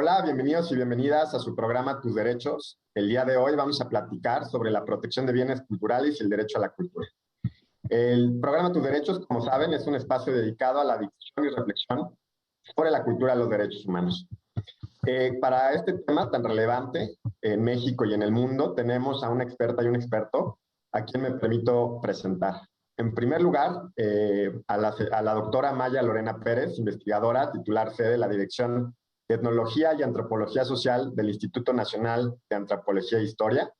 Hola, bienvenidos y bienvenidas a su programa Tus Derechos. El día de hoy vamos a platicar sobre la protección de bienes culturales y el derecho a la cultura. El programa Tus Derechos, como saben, es un espacio dedicado a la discusión y reflexión sobre la cultura y los derechos humanos. Para este tema tan relevante en México y en el mundo, tenemos a una experta y un experto a quien me permito presentar. En primer lugar, a la doctora Maya Lorena Pérez, investigadora titular sede de la Dirección de Etnología y Antropología Social del Instituto Nacional de Antropología e Historia.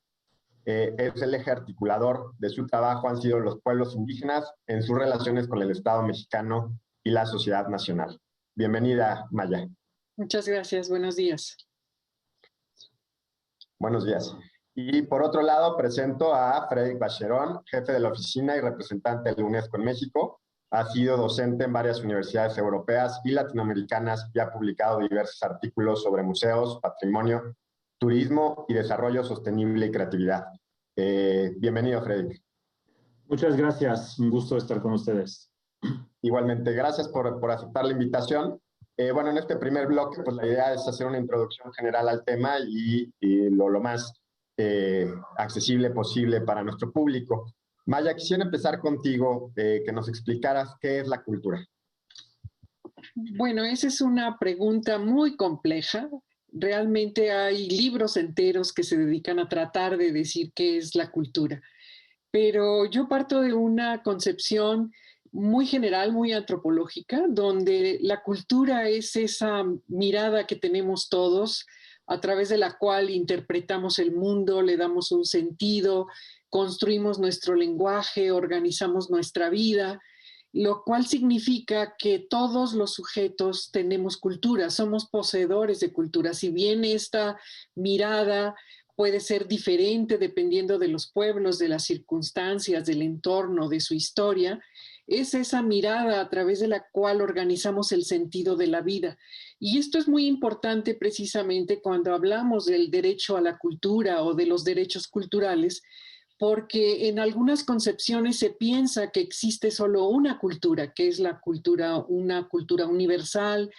Es el eje articulador de su trabajo, han sido los pueblos indígenas en sus relaciones con el Estado mexicano y la sociedad nacional. Bienvenida, Maya. Muchas gracias, buenos días. Buenos días. Y por otro lado, presento a Frederic Bacherón, jefe de la oficina y representante de la UNESCO en México. Ha sido docente en varias universidades europeas y latinoamericanas y ha publicado diversos artículos sobre museos, patrimonio, turismo y desarrollo sostenible y creatividad. Bienvenido, Frederic. Muchas gracias, un gusto estar con ustedes. Igualmente, gracias por aceptar la invitación. Bueno, en este primer bloque, pues la idea es hacer una introducción general al tema y lo más accesible posible para nuestro público. Maya, quisiera empezar contigo, que nos explicaras qué es la cultura. Bueno, esa es una pregunta muy compleja. Realmente hay libros enteros que se dedican a tratar de decir qué es la cultura. Pero yo parto de una concepción muy general, muy antropológica, donde la cultura es esa mirada que tenemos todos, a través de la cual interpretamos el mundo, le damos un sentido, construimos nuestro lenguaje, organizamos nuestra vida, lo cual significa que todos los sujetos tenemos cultura, somos poseedores de cultura. Si bien esta mirada puede ser diferente dependiendo de los pueblos, de las circunstancias, del entorno, de su historia, es esa mirada a través de la cual organizamos el sentido de la vida. Y esto es muy importante precisamente cuando hablamos del derecho a la cultura o de los derechos culturales, porque en algunas concepciones se piensa que existe solo una cultura, que es la cultura, una cultura universal,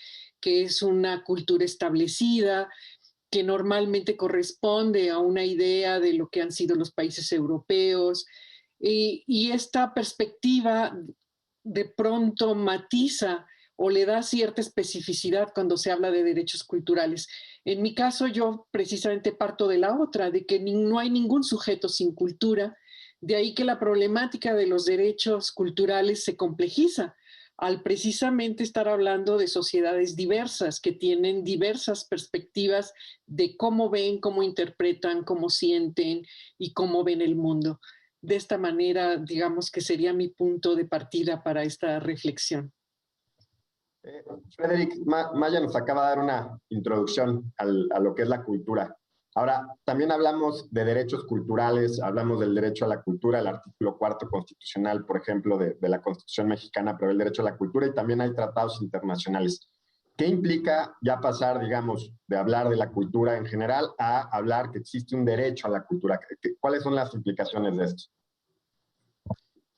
que es una cultura establecida, que normalmente corresponde a una idea de lo que han sido los países europeos. Y esta perspectiva de pronto matiza o le da cierta especificidad cuando se habla de derechos culturales. En mi caso, yo precisamente parto de la otra, de que no hay ningún sujeto sin cultura, de ahí que la problemática de los derechos culturales se complejiza al precisamente estar hablando de sociedades diversas que tienen diversas perspectivas de cómo ven, cómo interpretan, cómo sienten y cómo ven el mundo. De esta manera, digamos que sería mi punto de partida para esta reflexión. Frederic, Maya nos acaba de dar una introducción a lo que es la cultura. Ahora, también hablamos de derechos culturales, hablamos del derecho a la cultura, el artículo 4 constitucional, por ejemplo, de la Constitución mexicana, prevé el derecho a la cultura y también hay tratados internacionales. ¿Qué implica ya pasar, digamos, de hablar de la cultura en general a hablar que existe un derecho a la cultura? ¿Cuáles son las implicaciones de esto?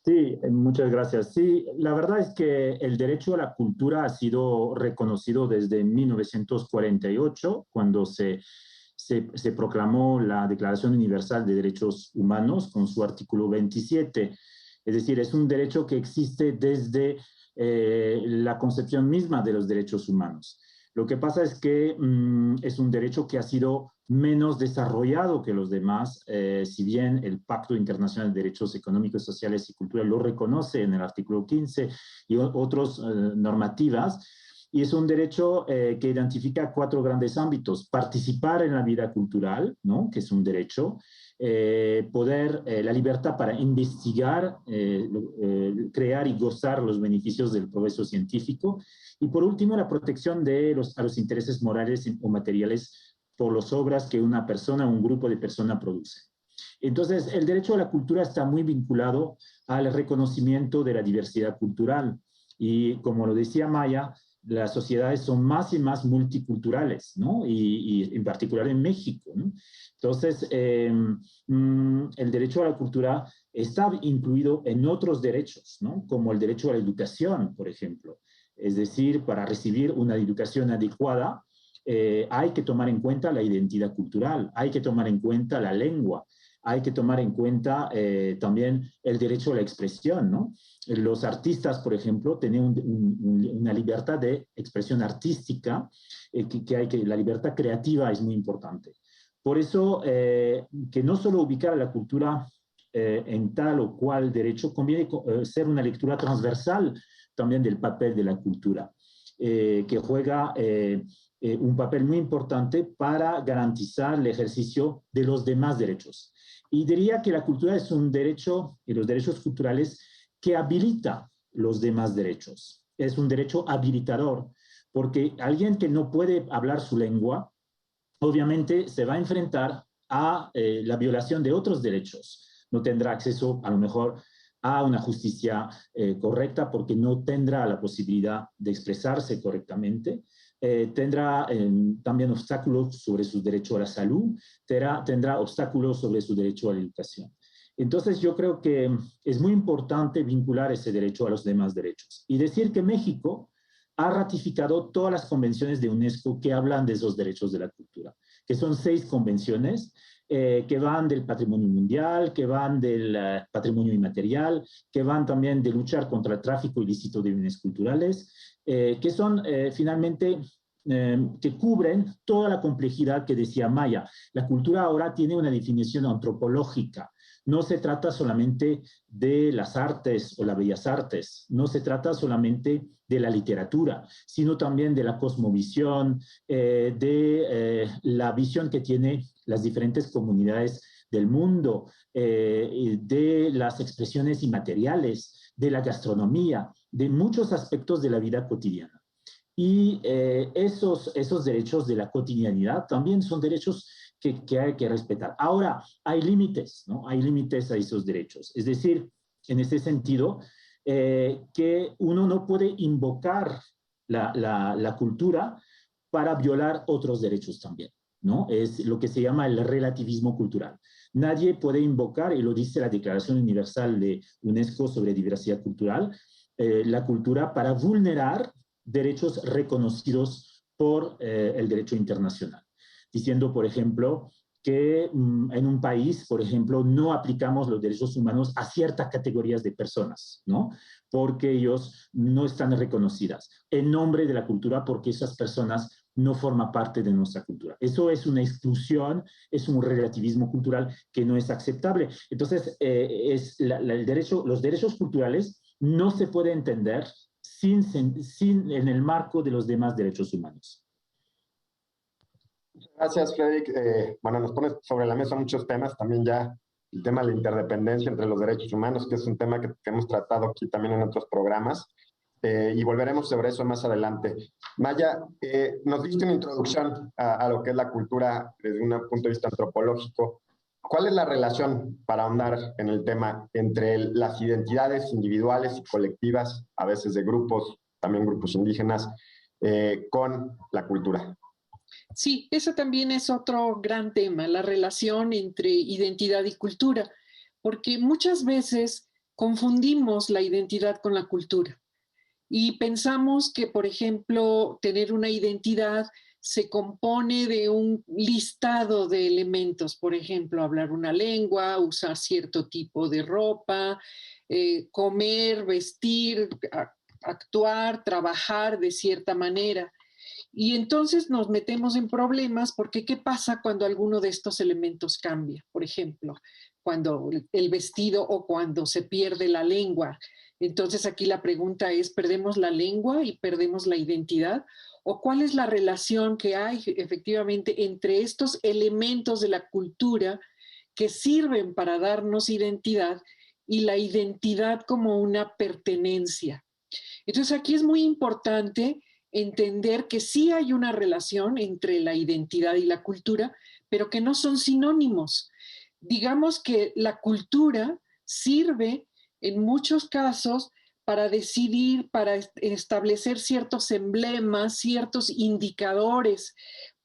Sí, muchas gracias. Sí, la verdad es que el derecho a la cultura ha sido reconocido desde 1948, cuando se proclamó la Declaración Universal de Derechos Humanos con su artículo 27. Es decir, es un derecho que existe desde la concepción misma de los derechos humanos. Lo que pasa es que es un derecho que ha sido menos desarrollado que los demás, si bien el Pacto Internacional de Derechos Económicos, Sociales y Culturales lo reconoce en el artículo 15 y otras normativas. Y es un derecho que identifica 4 grandes ámbitos: participar en la vida cultural, ¿no?, que es un derecho; la libertad para investigar, crear y gozar los beneficios del progreso científico; y por último, la protección de a los intereses morales o materiales por las obras que una persona o un grupo de personas produce. Entonces, el derecho a la cultura está muy vinculado al reconocimiento de la diversidad cultural. Y como lo decía Maya, las sociedades son más y más multiculturales, ¿no? Y en particular en México, ¿no? Entonces, el derecho a la cultura está incluido en otros derechos, ¿no?, como el derecho a la educación, por ejemplo. Es decir, para recibir una educación adecuada, hay que tomar en cuenta la identidad cultural, hay que tomar en cuenta la lengua, hay que tomar en cuenta también el derecho a la expresión, ¿no? Los artistas, por ejemplo, tienen una libertad de expresión artística, la libertad creativa es muy importante. Por eso, que no solo ubicar a la cultura en tal o cual derecho, conviene ser una lectura transversal también del papel de la cultura, que juega un papel muy importante para garantizar el ejercicio de los demás derechos. Y diría que la cultura es un derecho, y los derechos culturales, que habilita los demás derechos. Es un derecho habilitador, porque alguien que no puede hablar su lengua, obviamente se va a enfrentar a la violación de otros derechos. No tendrá acceso, a lo mejor, a una justicia correcta porque no tendrá la posibilidad de expresarse correctamente. Tendrá también obstáculos sobre su derecho a la salud, tendrá obstáculos sobre su derecho a la educación. Entonces yo creo que es muy importante vincular ese derecho a los demás derechos y decir que México ha ratificado todas las convenciones de UNESCO que hablan de esos derechos de la cultura, que son 6 convenciones que van del patrimonio mundial, que van del patrimonio inmaterial, que van también de luchar contra el tráfico ilícito de bienes culturales, que son finalmente que cubren toda la complejidad que decía Maya. La cultura ahora tiene una definición antropológica. No se trata solamente de las artes o las bellas artes, no se trata solamente de la literatura, sino también de la cosmovisión, de la visión que tienen las diferentes comunidades del mundo, de las expresiones inmateriales, de la gastronomía, de muchos aspectos de la vida cotidiana. Y esos derechos de la cotidianidad también son derechos que hay que respetar. Ahora, hay límites, ¿no? Hay límites a esos derechos. Es decir, en ese sentido, que uno no puede invocar la cultura para violar otros derechos también, ¿no? Es lo que se llama el relativismo cultural. Nadie puede invocar, y lo dice la Declaración Universal de UNESCO sobre Diversidad Cultural, la cultura para vulnerar derechos reconocidos por el derecho internacional. Diciendo, por ejemplo, que en un país, por ejemplo, no aplicamos los derechos humanos a ciertas categorías de personas, ¿no? Porque ellos no están reconocidas en nombre de la cultura, porque esas personas no forman parte de nuestra cultura. Eso es una exclusión, es un relativismo cultural que no es aceptable. Entonces, los derechos culturales no se pueden entender en el marco de los demás derechos humanos. Gracias, Frederick. Bueno, nos pones sobre la mesa muchos temas, también ya el tema de la interdependencia entre los derechos humanos, que es un tema que hemos tratado aquí también en otros programas, y volveremos sobre eso más adelante. Maya, nos diste una introducción a lo que es la cultura desde un punto de vista antropológico. ¿Cuál es la relación, para ahondar en el tema, entre las identidades individuales y colectivas, a veces de grupos, también grupos indígenas, con la cultura? Sí, ese también es otro gran tema, la relación entre identidad y cultura, porque muchas veces confundimos la identidad con la cultura y pensamos que, por ejemplo, tener una identidad se compone de un listado de elementos, por ejemplo, hablar una lengua, usar cierto tipo de ropa, comer, vestir, actuar, trabajar de cierta manera. Y entonces nos metemos en problemas porque ¿qué pasa cuando alguno de estos elementos cambia? Por ejemplo, cuando el vestido o cuando se pierde la lengua. Entonces aquí la pregunta es, ¿perdemos la lengua y perdemos la identidad? ¿O cuál es la relación que hay efectivamente entre estos elementos de la cultura que sirven para darnos identidad y la identidad como una pertenencia? Entonces aquí es muy importante entender que sí hay una relación entre la identidad y la cultura, pero que no son sinónimos. Digamos que la cultura sirve en muchos casos para decidir, para establecer ciertos emblemas, ciertos indicadores,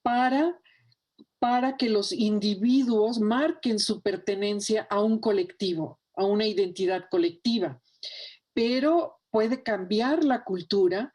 para que los individuos marquen su pertenencia a un colectivo, a una identidad colectiva. Pero puede cambiar la cultura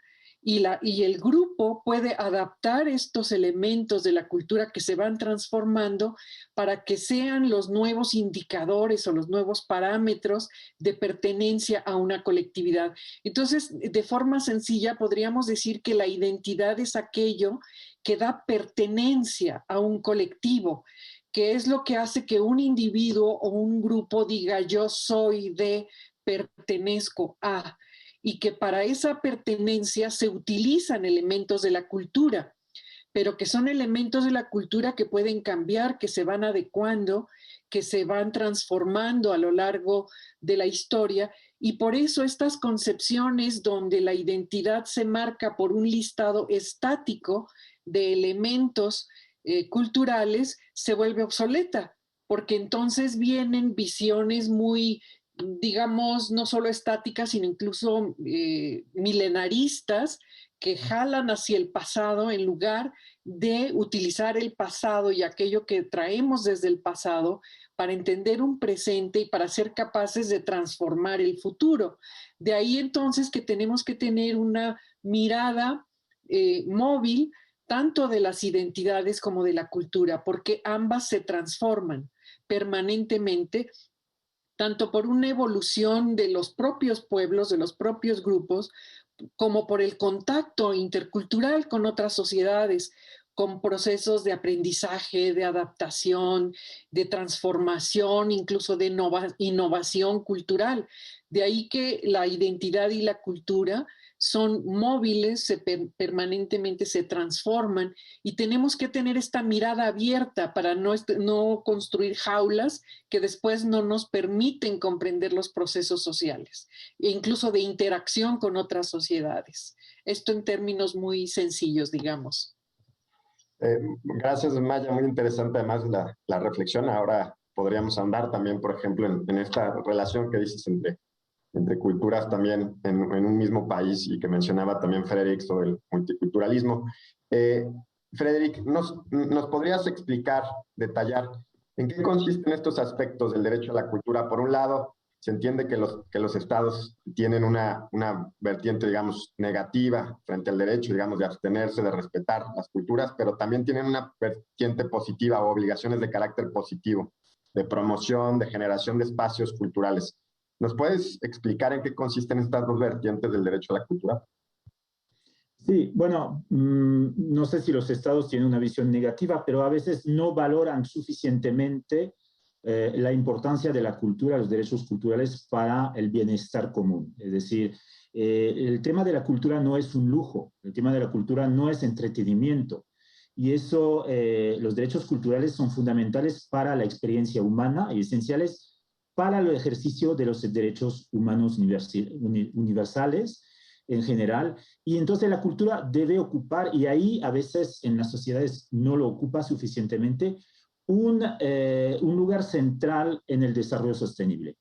y el grupo puede adaptar estos elementos de la cultura que se van transformando para que sean los nuevos indicadores o los nuevos parámetros de pertenencia a una colectividad. Entonces, de forma sencilla, podríamos decir que la identidad es aquello que da pertenencia a un colectivo, que es lo que hace que un individuo o un grupo diga yo soy de, pertenezco a, y que para esa pertenencia se utilizan elementos de la cultura, pero que son elementos de la cultura que pueden cambiar, que se van adecuando, que se van transformando a lo largo de la historia, y por eso estas concepciones donde la identidad se marca por un listado estático de elementos culturales se vuelve obsoleta, porque entonces vienen visiones muy, digamos, no solo estáticas, sino incluso milenaristas, que jalan hacia el pasado en lugar de utilizar el pasado y aquello que traemos desde el pasado para entender un presente y para ser capaces de transformar el futuro. De ahí entonces que tenemos que tener una mirada móvil tanto de las identidades como de la cultura, porque ambas se transforman permanentemente, tanto por una evolución de los propios pueblos, de los propios grupos, como por el contacto intercultural con otras sociedades, con procesos de aprendizaje, de adaptación, de transformación, incluso de innovación cultural. De ahí que la identidad y la cultura son móviles, permanentemente se transforman, y tenemos que tener esta mirada abierta para no construir jaulas que después no nos permiten comprender los procesos sociales e incluso de interacción con otras sociedades. Esto en términos muy sencillos, digamos. Gracias, Maya, muy interesante además la reflexión. Ahora podríamos andar también, por ejemplo, en esta relación que dices entre culturas también en un mismo país, y que mencionaba también Frederick sobre el multiculturalismo. Frederick, ¿nos podrías explicar, detallar, en qué consisten estos aspectos del derecho a la cultura? Por un lado, se entiende que los estados tienen una vertiente, digamos, negativa frente al derecho, digamos, de abstenerse, de respetar las culturas, pero también tienen una vertiente positiva o obligaciones de carácter positivo, de promoción, de generación de espacios culturales. ¿Nos puedes explicar en qué consisten estas dos vertientes del derecho a la cultura? Sí, bueno, no sé si los estados tienen una visión negativa, pero a veces no valoran suficientemente la importancia de la cultura, los derechos culturales para el bienestar común. Es decir, el tema de la cultura no es un lujo, el tema de la cultura no es entretenimiento. Y eso, los derechos culturales son fundamentales para la experiencia humana y esenciales para el ejercicio de los derechos humanos universales en general. Y entonces la cultura debe ocupar, y ahí a veces en las sociedades no lo ocupa suficientemente, un lugar central en el desarrollo sostenible.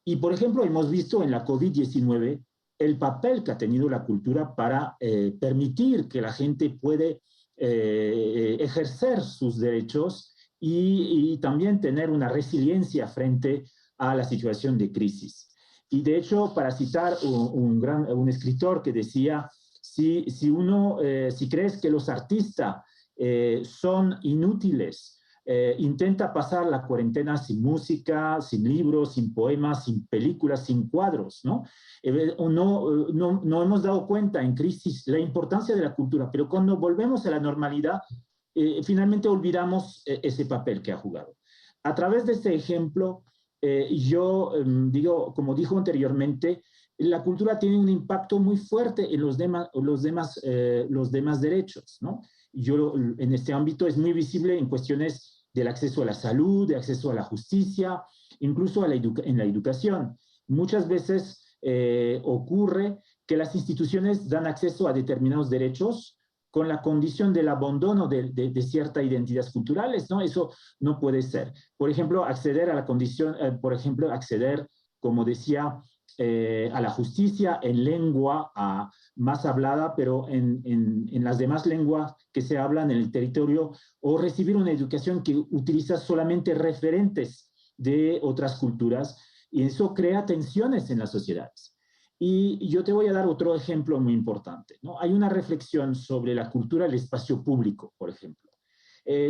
Y por ejemplo, hemos visto en la COVID-19 el papel que ha tenido la cultura para permitir que la gente puede ejercer sus derechos y también tener una resiliencia frente a la situación de crisis. Y de hecho, para citar un escritor que decía, si crees que los artistas son inútiles, intenta pasar la cuarentena sin música, sin libros, sin poemas, sin películas, sin cuadros, ¿no? No hemos dado cuenta en crisis la importancia de la cultura, pero cuando volvemos a la normalidad, finalmente olvidamos ese papel que ha jugado. A través de este ejemplo, yo digo, como dijo anteriormente, la cultura tiene un impacto muy fuerte en los demás derechos, ¿no? Yo en este ámbito es muy visible en cuestiones del acceso a la salud, de acceso a la justicia, incluso en la educación. Muchas veces ocurre que las instituciones dan acceso a determinados derechos con la condición del abandono de ciertas identidades culturales, ¿no? Eso no puede ser. Por ejemplo, acceder a la condición, acceder, como decía, a la justicia en lengua más hablada, pero en las demás lenguas que se hablan en el territorio, o recibir una educación que utiliza solamente referentes de otras culturas, y eso crea tensiones en las sociedades. Y yo te voy a dar otro ejemplo muy importante, ¿no? Hay una reflexión sobre la cultura del espacio público, por ejemplo.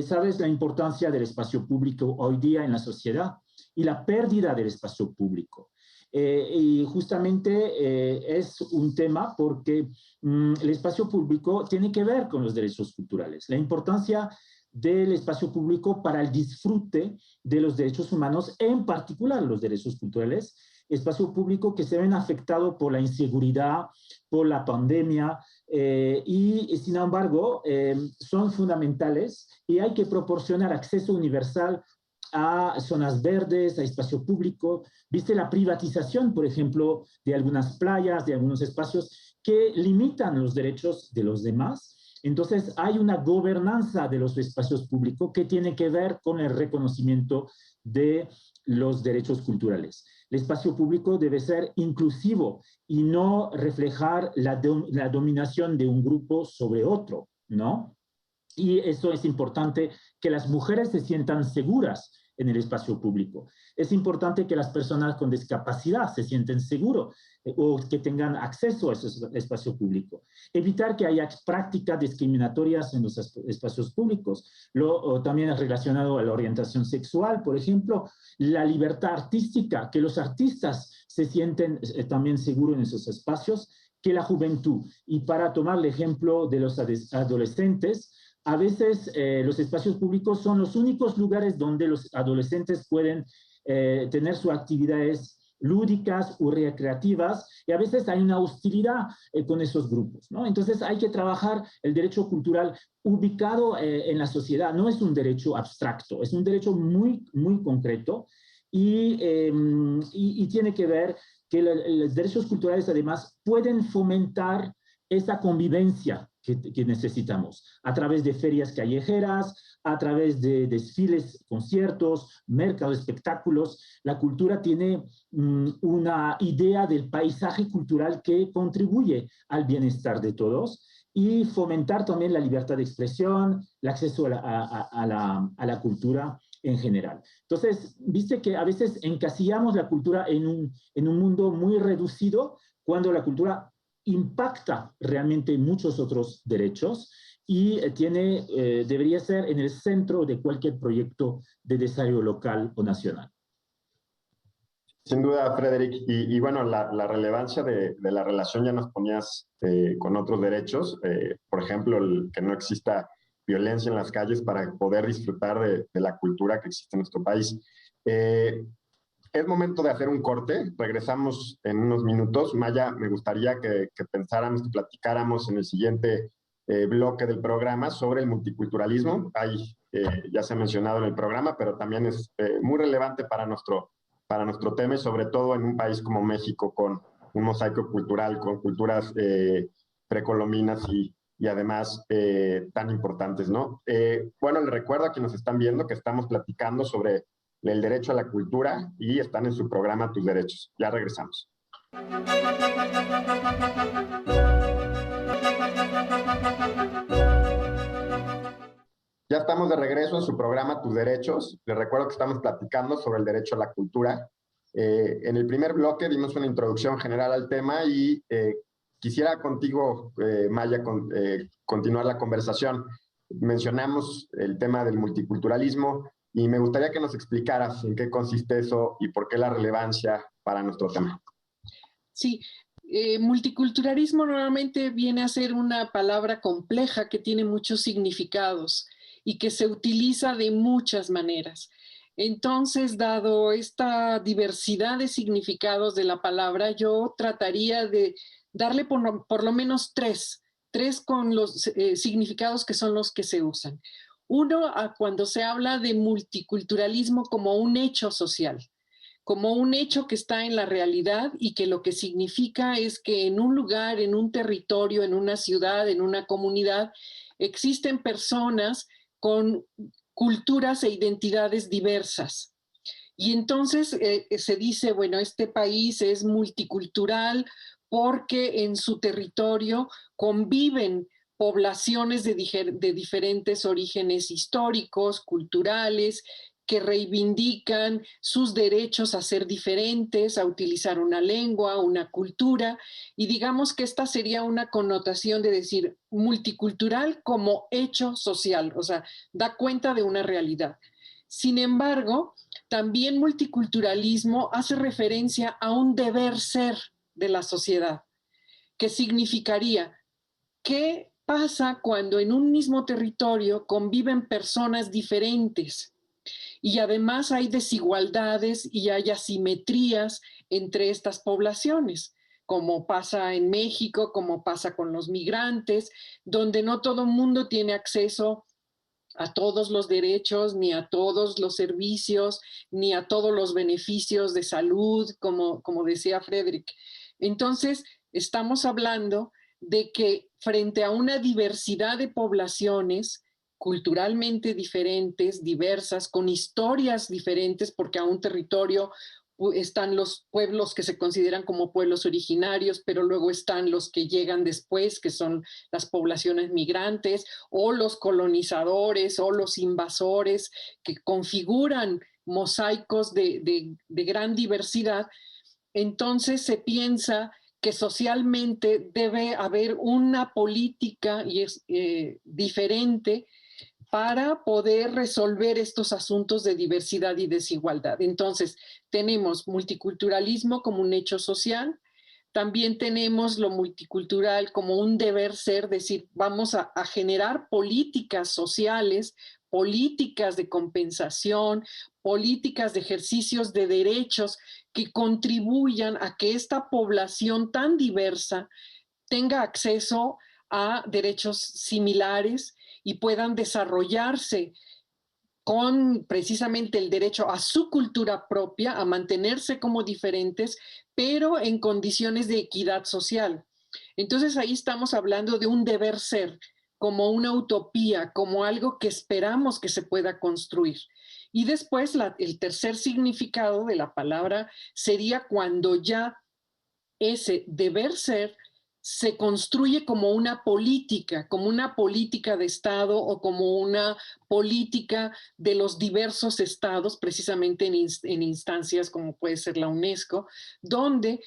¿Sabes la importancia del espacio público hoy día en la sociedad y la pérdida del espacio público? Y justamente es un tema porque el espacio público tiene que ver con los derechos culturales. La importancia del espacio público para el disfrute de los derechos humanos, en particular los derechos culturales, espacio público que se ven afectados por la inseguridad, por la pandemia, y sin embargo son fundamentales y hay que proporcionar acceso universal a zonas verdes, a espacio público. Viste la privatización, por ejemplo, de algunas playas, de algunos espacios que limitan los derechos de los demás. Entonces hay una gobernanza de los espacios públicos que tiene que ver con el reconocimiento de los derechos culturales. El espacio público debe ser inclusivo y no reflejar la dominación de un grupo sobre otro, ¿no? Y eso es importante, que las mujeres se sientan seguras en el espacio público. Es importante que las personas con discapacidad se sienten seguros o que tengan acceso a ese espacio público. Evitar que haya prácticas discriminatorias en los espacios públicos. También es relacionado a la orientación sexual, por ejemplo, la libertad artística, que los artistas se sienten también seguros en esos espacios, que la juventud. Y para tomar el ejemplo de los adolescentes, a veces los espacios públicos son los únicos lugares donde los adolescentes pueden tener sus actividades lúdicas o recreativas, y a veces hay una hostilidad con esos grupos, ¿no? Entonces hay que trabajar el derecho cultural ubicado en la sociedad. No es un derecho abstracto, es un derecho muy, muy concreto y tiene que ver que los derechos culturales además pueden fomentar esa convivencia que necesitamos a través de ferias callejeras, a través de desfiles, conciertos, mercados, espectáculos. La cultura tiene una idea del paisaje cultural que contribuye al bienestar de todos y fomentar también la libertad de expresión, el acceso a la cultura en general. Entonces, viste que a veces encasillamos la cultura en un mundo muy reducido, cuando la cultura impacta realmente muchos otros derechos y debería ser en el centro de cualquier proyecto de desarrollo local o nacional. Sin duda, Frederick. Y bueno, la relevancia de la relación ya nos ponías con otros derechos. Por ejemplo, que no exista violencia en las calles para poder disfrutar de la cultura que existe en nuestro país. Es momento de hacer un corte. Regresamos en unos minutos. Maya, me gustaría que pensáramos, que platicáramos en el siguiente bloque del programa sobre el multiculturalismo. Ya se ha mencionado en el programa, pero también es muy relevante para nuestro tema, y sobre todo en un país como México, con un mosaico cultural, con culturas precolombinas y además tan importantes, ¿no? Bueno, les recuerdo a quienes nos están viendo que estamos platicando sobre el derecho a la cultura y están en su programa Tus Derechos. Ya regresamos. Ya estamos de regreso en su programa Tus Derechos. Les recuerdo que estamos platicando sobre el derecho a la cultura. En el primer bloque dimos una introducción general al tema y quisiera contigo, Maya, continuar la conversación. Mencionamos el tema del multiculturalismo y me gustaría que nos explicaras en qué consiste eso y por qué la relevancia para nuestro tema. Sí, multiculturalismo normalmente viene a ser una palabra compleja que tiene muchos significados y que se utiliza de muchas maneras. Entonces, dado esta diversidad de significados de la palabra, yo trataría de darle por lo menos tres con los significados que son los que se usan. Uno, cuando se habla de multiculturalismo como un hecho social, como un hecho que está en la realidad y que lo que significa es que en un lugar, en un territorio, en una ciudad, en una comunidad, existen personas con culturas e identidades diversas. Y entonces se dice, bueno, este país es multicultural porque en su territorio conviven poblaciones de diferentes orígenes históricos, culturales, que reivindican sus derechos a ser diferentes, a utilizar una lengua, una cultura, y digamos que esta sería una connotación de decir multicultural como hecho social, o sea, da cuenta de una realidad. Sin embargo, también multiculturalismo hace referencia a un deber ser de la sociedad, que significaría qué pasa cuando en un mismo territorio conviven personas diferentes y además hay desigualdades y hay asimetrías entre estas poblaciones, como pasa en México, como pasa con los migrantes, donde no todo el mundo tiene acceso a todos los derechos, ni a todos los servicios, ni a todos los beneficios de salud, como decía Frederick. Entonces, estamos hablando de que frente a una diversidad de poblaciones culturalmente diferentes, diversas, con historias diferentes, porque a un territorio están los pueblos que se consideran como pueblos originarios, pero luego están los que llegan después, que son las poblaciones migrantes, o los colonizadores, o los invasores, que configuran mosaicos de gran diversidad. Entonces se piensa que socialmente debe haber una política diferente para poder resolver estos asuntos de diversidad y desigualdad. Entonces, tenemos multiculturalismo como un hecho social, también tenemos lo multicultural como un deber ser, decir, vamos a generar políticas sociales, políticas de compensación, políticas de ejercicios de derechos que contribuyan a que esta población tan diversa tenga acceso a derechos similares y puedan desarrollarse con precisamente el derecho a su cultura propia, a mantenerse como diferentes, pero en condiciones de equidad social. Entonces ahí estamos hablando de un deber ser, como una utopía, como algo que esperamos que se pueda construir. Y después el tercer significado de la palabra sería cuando ya ese deber ser se construye como una política de Estado o como una política de los diversos estados, precisamente en instancias como puede ser la UNESCO, donde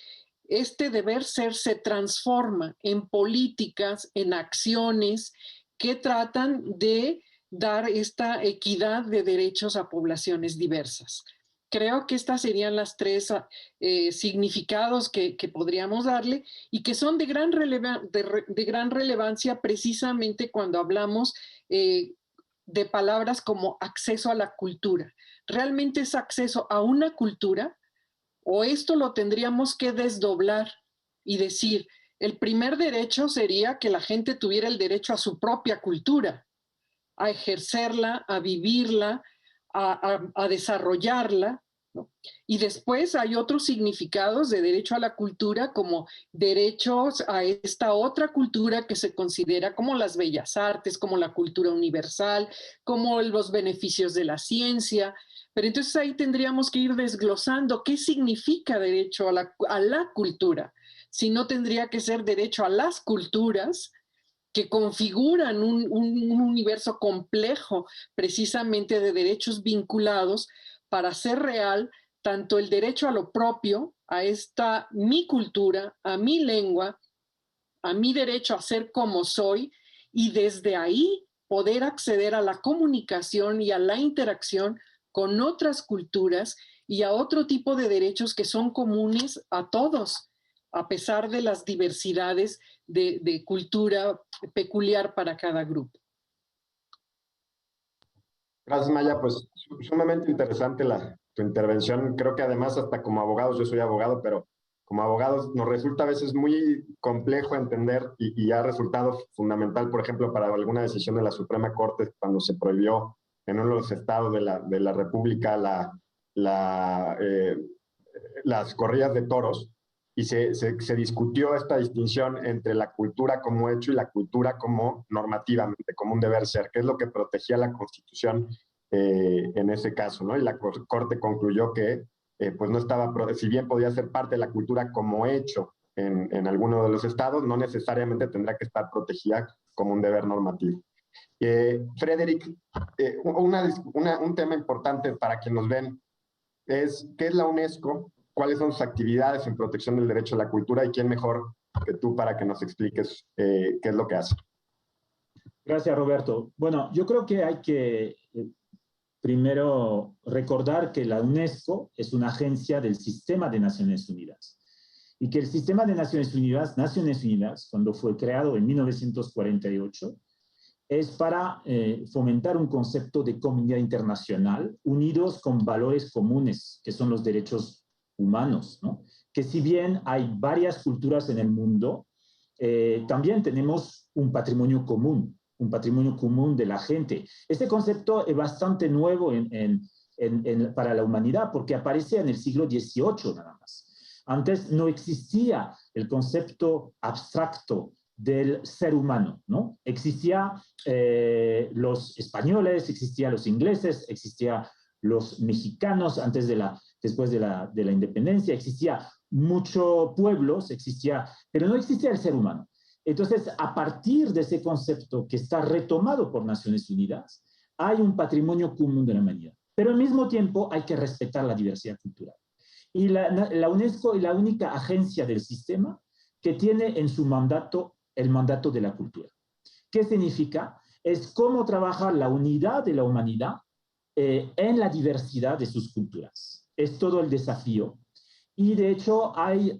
este deber ser se transforma en políticas, en acciones que tratan de dar esta equidad de derechos a poblaciones diversas. Creo que estas serían las tres significados que podríamos darle y que son de gran relevancia precisamente cuando hablamos de palabras como acceso a la cultura. ¿Realmente es acceso a una cultura o esto lo tendríamos que desdoblar y decir, el primer derecho sería que la gente tuviera el derecho a su propia cultura, a ejercerla, a vivirla, a desarrollarla, ¿no? Y después hay otros significados de derecho a la cultura como derechos a esta otra cultura que se considera como las bellas artes, como la cultura universal, como los beneficios de la ciencia. Pero entonces ahí tendríamos que ir desglosando qué significa derecho a la cultura. Si no, tendría que ser derecho a las culturas, que configuran un universo complejo precisamente de derechos vinculados para hacer real tanto el derecho a lo propio, a esta mi cultura, a mi lengua, a mi derecho a ser como soy, y desde ahí poder acceder a la comunicación y a la interacción con otras culturas y a otro tipo de derechos que son comunes a todos, a pesar de las diversidades de cultura peculiar para cada grupo. Gracias, Maya. Pues sumamente interesante tu intervención. Creo que además hasta como abogados, yo soy abogado, pero como abogados nos resulta a veces muy complejo entender y ha resultado fundamental, por ejemplo, para alguna decisión de la Suprema Corte cuando se prohibió en uno de los estados de la República las corridas de toros y se discutió esta distinción entre la cultura como hecho y la cultura como normativamente, como un deber ser, que es lo que protegía la Constitución en ese caso, ¿no? Y la Corte concluyó que pues no estaba, si bien podía ser parte de la cultura como hecho en alguno de los estados, no necesariamente tendrá que estar protegida como un deber normativo. Frederick, un tema importante para quienes nos ven es ¿qué es la UNESCO? ¿Cuáles son sus actividades en protección del derecho a la cultura? ¿Y quién mejor que tú para que nos expliques qué es lo que hace? Gracias, Roberto. Bueno, yo creo que hay que primero recordar que la UNESCO es una agencia del Sistema de Naciones Unidas y que el Sistema de Naciones Unidas, cuando fue creado en 1948, es para fomentar un concepto de comunidad internacional unidos con valores comunes, que son los derechos humanos, ¿no? Que si bien hay varias culturas en el mundo, también tenemos un patrimonio común de la gente. Este concepto es bastante nuevo para la humanidad porque aparece en el siglo XVIII nada más. Antes no existía el concepto abstracto del ser humano, ¿no? Existía los españoles, existían los ingleses, existían los mexicanos después de la independencia, existía muchos pueblos, pero no existía el ser humano. Entonces, a partir de ese concepto que está retomado por Naciones Unidas, hay un patrimonio común de la humanidad. Pero al mismo tiempo hay que respetar la diversidad cultural. Y la UNESCO es la única agencia del sistema que tiene en su mandato el mandato de la cultura. ¿Qué significa? Es cómo trabajar la unidad de la humanidad en la diversidad de sus culturas. Es todo el desafío. Y de hecho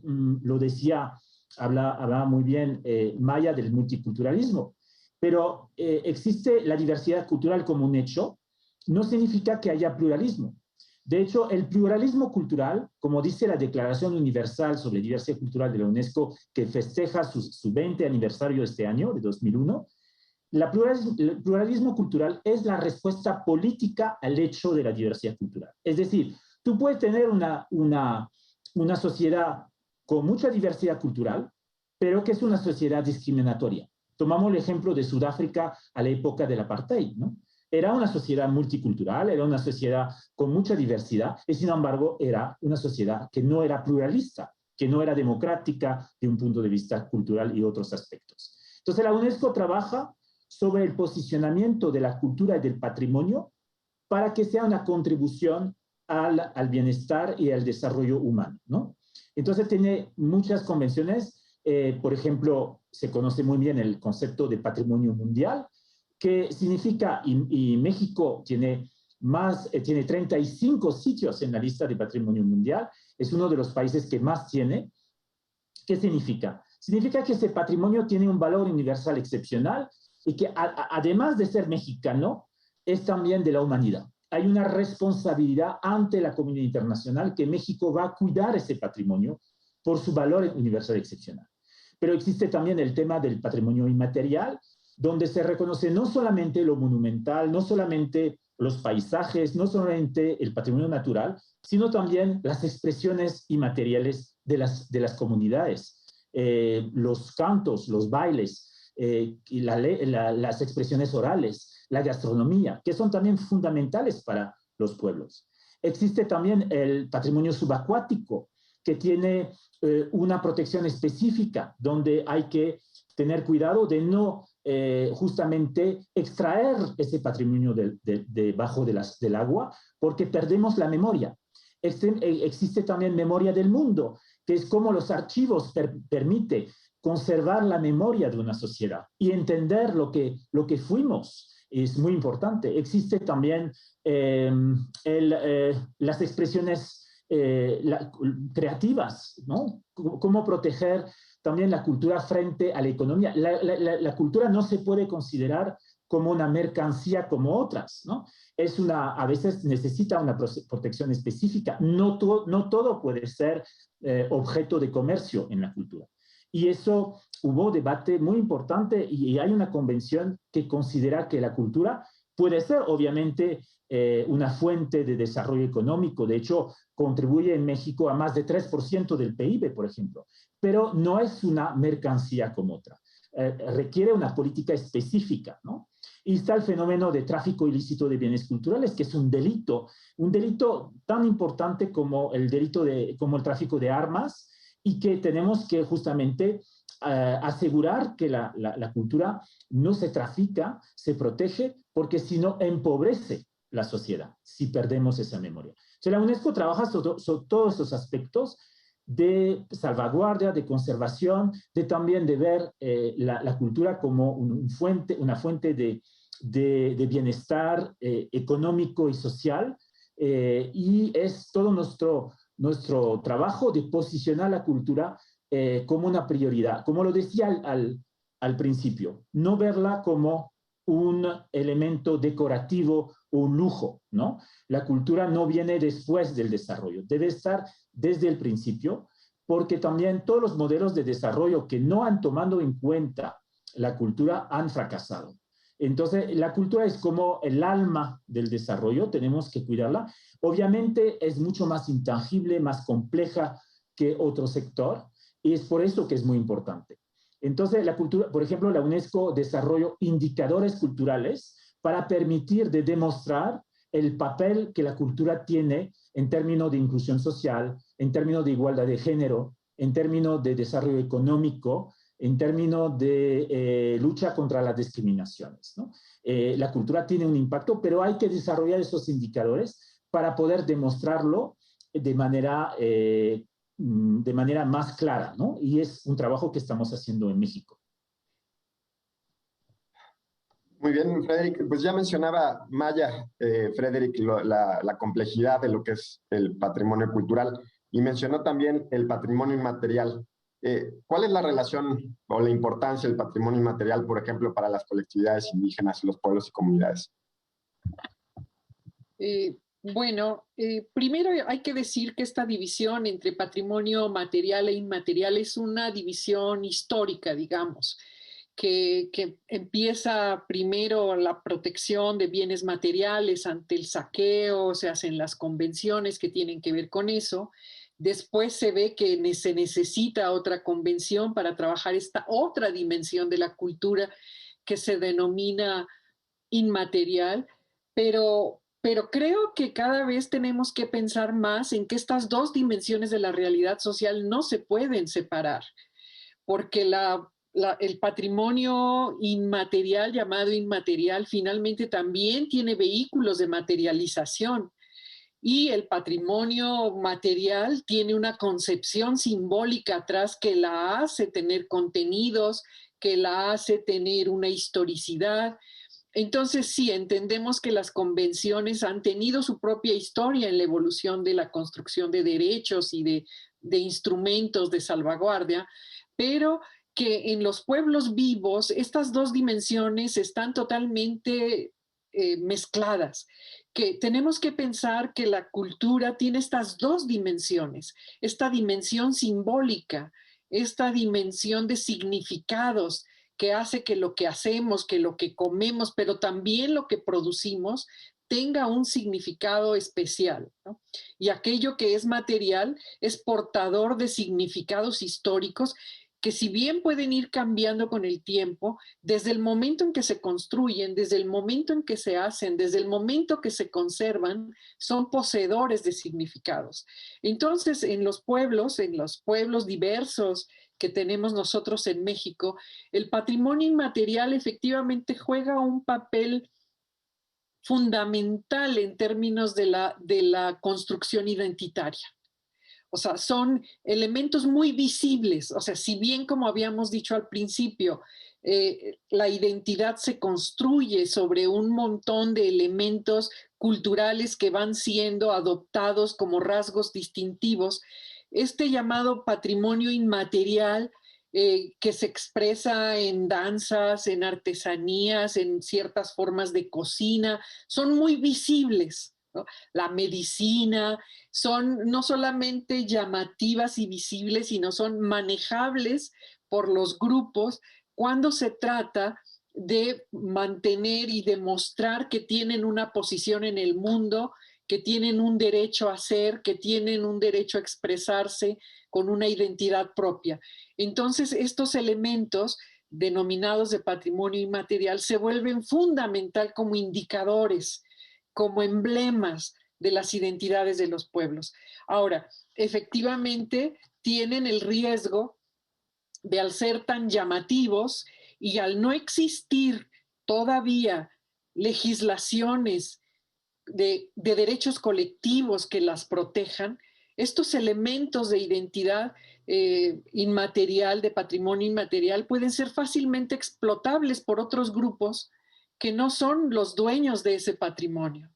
lo decía, hablaba muy bien Maya del multiculturalismo, pero existe la diversidad cultural como un hecho, no significa que haya pluralismo. De hecho, el pluralismo cultural, como dice la Declaración Universal sobre Diversidad Cultural de la UNESCO, que festeja su 20 aniversario este año, de 2001, el pluralismo cultural es la respuesta política al hecho de la diversidad cultural. Es decir, tú puedes tener una sociedad con mucha diversidad cultural, pero que es una sociedad discriminatoria. Tomamos el ejemplo de Sudáfrica a la época del apartheid, ¿no? Era una sociedad multicultural, era una sociedad con mucha diversidad, y sin embargo era una sociedad que no era pluralista, que no era democrática de un punto de vista cultural y otros aspectos. Entonces la UNESCO trabaja sobre el posicionamiento de la cultura y del patrimonio para que sea una contribución al bienestar y al desarrollo humano, ¿no? Entonces tiene muchas convenciones, por ejemplo, se conoce muy bien el concepto de patrimonio mundial, que significa, y México tiene 35 sitios en la lista de patrimonio mundial, es uno de los países que más tiene. ¿Qué significa? Significa que ese patrimonio tiene un valor universal excepcional y que además de ser mexicano, es también de la humanidad. Hay una responsabilidad ante la comunidad internacional que México va a cuidar ese patrimonio por su valor universal excepcional. Pero existe también el tema del patrimonio inmaterial, donde se reconoce no solamente lo monumental, no solamente los paisajes, no solamente el patrimonio natural, sino también las expresiones inmateriales de las comunidades, los cantos, los bailes, y las expresiones orales, la gastronomía, que son también fundamentales para los pueblos. Existe también el patrimonio subacuático, que tiene una protección específica, donde hay que tener cuidado de no justamente extraer ese patrimonio debajo del agua, porque perdemos la memoria. Existe también memoria del mundo, que es como los archivos permiten conservar la memoria de una sociedad y entender lo que fuimos. Es muy importante. Existe también las expresiones creativas, ¿no? Cómo proteger también la cultura frente a la economía. La cultura no se puede considerar como una mercancía como otras, ¿no? A veces necesita una protección específica. No todo puede ser objeto de comercio en la cultura. Y eso hubo debate muy importante y hay una convención que considera que la cultura puede ser obviamente una fuente de desarrollo económico. De hecho, contribuye en México a más de 3% del PIB, por ejemplo, pero no es una mercancía como otra. Requiere una política específica, ¿no? Y está el fenómeno de tráfico ilícito de bienes culturales, que es un delito tan importante como el tráfico de armas, y que tenemos que justamente asegurar que la cultura no se trafica, se protege, porque si no empobrece la sociedad, si perdemos esa memoria. Entonces, la UNESCO trabaja sobre todos esos aspectos de salvaguardia, de conservación, también de ver la cultura como una fuente de bienestar económico y social, y es todo nuestro trabajo de posicionar la cultura como una prioridad. Como lo decía al principio, no verla como un elemento decorativo o un lujo, ¿no? La cultura no viene después del desarrollo, debe estar desde el principio, porque también todos los modelos de desarrollo que no han tomado en cuenta la cultura han fracasado. Entonces, la cultura es como el alma del desarrollo, tenemos que cuidarla. Obviamente es mucho más intangible, más compleja que otro sector, y es por eso que es muy importante. Entonces, la cultura, por ejemplo, la UNESCO desarrolló indicadores culturales para permitir de demostrar el papel que la cultura tiene en términos de inclusión social, en términos de igualdad de género, en términos de desarrollo económico, en términos de lucha contra las discriminaciones, ¿no? La cultura tiene un impacto, pero hay que desarrollar esos indicadores para poder demostrarlo de manera más clara, ¿no? Y es un trabajo que estamos haciendo en México. Muy bien, Frederick. Pues ya mencionaba Maya, Frederick, la complejidad de lo que es el patrimonio cultural y mencionó también el patrimonio inmaterial. ¿Cuál es la relación o la importancia del patrimonio inmaterial, por ejemplo, para las colectividades indígenas, los pueblos y comunidades? Bueno, primero hay que decir que esta división entre patrimonio material e inmaterial es una división histórica, digamos, que empieza primero la protección de bienes materiales ante el saqueo, se hacen las convenciones que tienen que ver con eso. Después se ve que se necesita otra convención para trabajar esta otra dimensión de la cultura que se denomina inmaterial, pero creo que cada vez tenemos que pensar más en que estas dos dimensiones de la realidad social no se pueden separar, porque el patrimonio inmaterial, llamado inmaterial, finalmente también tiene vehículos de materialización. Y el patrimonio material tiene una concepción simbólica atrás que la hace tener contenidos, que la hace tener una historicidad. Entonces, sí, entendemos que las convenciones han tenido su propia historia en la evolución de la construcción de derechos y de instrumentos de salvaguardia, pero que en los pueblos vivos estas dos dimensiones están totalmente mezcladas, que tenemos que pensar que la cultura tiene estas dos dimensiones, esta dimensión simbólica, esta dimensión de significados que hace que lo que hacemos, que lo que comemos, pero también lo que producimos, tenga un significado especial, ¿no? Y aquello que es material es portador de significados históricos que si bien pueden ir cambiando con el tiempo, desde el momento en que se construyen, desde el momento en que se hacen, desde el momento que se conservan, son poseedores de significados. Entonces, en los pueblos diversos que tenemos nosotros en México, el patrimonio inmaterial efectivamente juega un papel fundamental en términos de la construcción identitaria. O sea, son elementos muy visibles. O sea, si bien, como habíamos dicho al principio, la identidad se construye sobre un montón de elementos culturales que van siendo adoptados como rasgos distintivos, este llamado patrimonio inmaterial que se expresa en danzas, en artesanías, en ciertas formas de cocina, son muy visibles, ¿no? La medicina, son no solamente llamativas y visibles, sino son manejables por los grupos cuando se trata de mantener y demostrar que tienen una posición en el mundo, que tienen un derecho a ser, que tienen un derecho a expresarse con una identidad propia. Entonces, estos elementos denominados de patrimonio inmaterial se vuelven fundamental como indicadores, como emblemas de las identidades de los pueblos. Ahora, efectivamente, tienen el riesgo al ser tan llamativos y al no existir todavía legislaciones de derechos colectivos que las protejan, estos elementos de identidad inmaterial, de patrimonio inmaterial, pueden ser fácilmente explotables por otros grupos que no son los dueños de ese patrimonio.